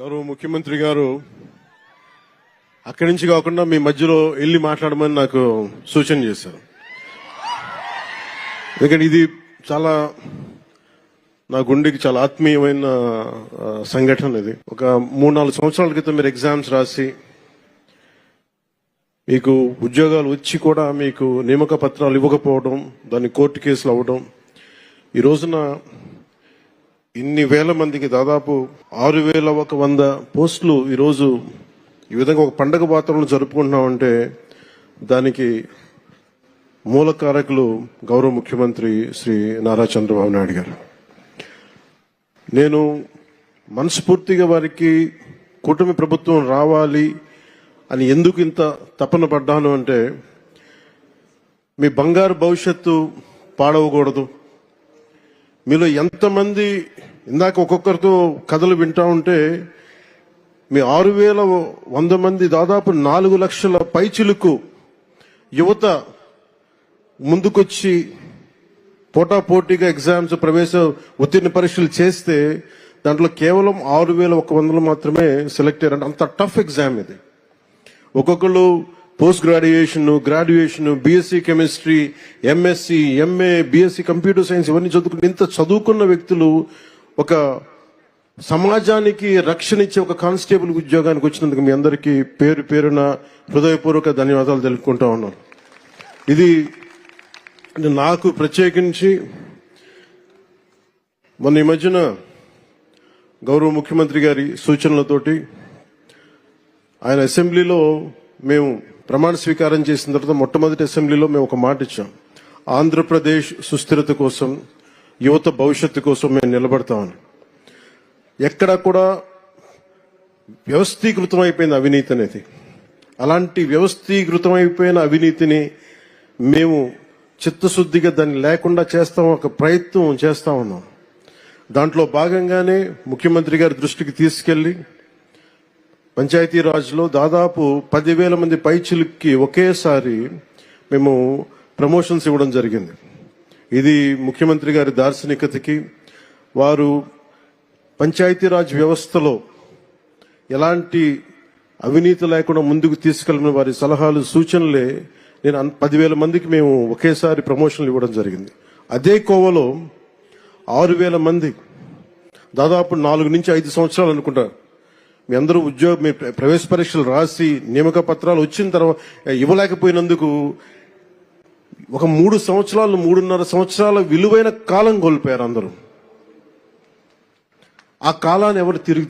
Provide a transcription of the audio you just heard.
గౌరవ ముఖ్యమంత్రి గారు అక్కడి నుంచి కాకుండా మీ మధ్యలో వెళ్ళి మాట్లాడమని నాకు సూచన చేశారు. ఎందుకంటే ఇది చాలా నా గుండెకి చాలా ఆత్మీయమైన సంఘటన. ఇది ఒక 3-4 సంవత్సరాల క్రితం మీరు ఎగ్జామ్స్ రాసి మీకు ఉద్యోగాలు వచ్చి కూడా మీకు నియామక పత్రాలు ఇవ్వకపోవడం, దాన్ని కోర్టు కేసులు అవ్వడం, ఈ రోజున ఇన్ని వేల మందికి దాదాపు 6,100 పోస్టులు ఈరోజు ఈ విధంగా ఒక పండగ వాతావరణం జరుపుకుంటున్నామంటే దానికి మూల కారకులు గౌరవ ముఖ్యమంత్రి శ్రీ నారా చంద్రబాబు నాయుడు గారు. నేను మనస్ఫూర్తిగా వారికి కూటమి ప్రభుత్వం రావాలి అని ఎందుకు ఇంత తపన పడ్డాను అంటే, మీ బంగారు భవిష్యత్తు పాడవకూడదు. మీలో ఎంతమంది ఇందాక ఒక్కొక్కరితో కథలు వింటా ఉంటే మీ 6,100 మంది దాదాపు 4 లక్షల పైచిలుకు యువత ముందుకొచ్చి పోటాపోటీగా ఎగ్జామ్స్ ప్రవేశ ఉత్తీర్ణ పరీక్షలు చేస్తే దాంట్లో కేవలం 6,100 మాత్రమే సెలెక్ట్ అయ్యారంటే అంత టఫ్ ఎగ్జామ్ ఇది. ఒక్కొక్కళ్ళు post graduation, BSc chemistry, MSc, MA, BSc computer science ఇవన్నీ చదువుకుని ఇంత చదువుకున్న వ్యక్తులు ఒక సమాజానికి రక్షణ ఇచ్చే ఒక కానిస్టేబుల్ ఉద్యోగానికి వచ్చినందుకు మీ అందరికీ పేరు పేరున హృదయపూర్వక ధన్యవాదాలు తెలుపుకుంటా ఉన్నాను. ఇది నాకు ప్రత్యేకించి మొన్న ఈ మధ్యన గౌరవ ముఖ్యమంత్రి గారి సూచనలతోటి ఆయన అసెంబ్లీలో మేము ప్రమాణ స్వీకారం చేసిన తర్వాత మొట్టమొదటి అసెంబ్లీలో మేము ఒక మాట ఇచ్చాం. ఆంధ్రప్రదేశ్ సుస్థిరత కోసం, యువత భవిష్యత్తు కోసం మేము నిలబడతామని. ఎక్కడా కూడా వ్యవస్థీకృతం అయిపోయింది అవినీతి అనేది. అలాంటి వ్యవస్థీకృతం అయిపోయిన అవినీతిని మేము చిత్తశుద్ధిగా దాన్ని లేకుండా చేస్తాం, ఒక ప్రయత్నం చేస్తా ఉన్నాం. దాంట్లో భాగంగానే ముఖ్యమంత్రి గారి దృష్టికి తీసుకెళ్లి పంచాయతీరాజ్లో దాదాపు 10,000 మంది పైచిలుక్కి ఒకేసారి మేము ప్రమోషన్స్ ఇవ్వడం జరిగింది. ఇది ముఖ్యమంత్రి గారి దార్శనికతకి, వారు పంచాయతీరాజ్ వ్యవస్థలో ఎలాంటి అవినీతి లేకుండా ముందుకు తీసుకెళ్లిన వారి సలహాలు, సూచనలే నేను 10,000 మందికి మేము ఒకేసారి ప్రమోషన్లు ఇవ్వడం జరిగింది. అదే కోవలో 6,000 మంది దాదాపు 4 నుంచి 5 సంవత్సరాలు అనుకుంటారు మీ అందరూ మీ ప్రవేశ పరీక్షలు రాసి నియామక పత్రాలు వచ్చిన తర్వాత ఇవ్వలేకపోయినందుకు ఒక 3.5 సంవత్సరాల విలువైన కాలం కోల్పోయారు అందరూ. ఆ కాలాన్ని ఎవరు తిరిగి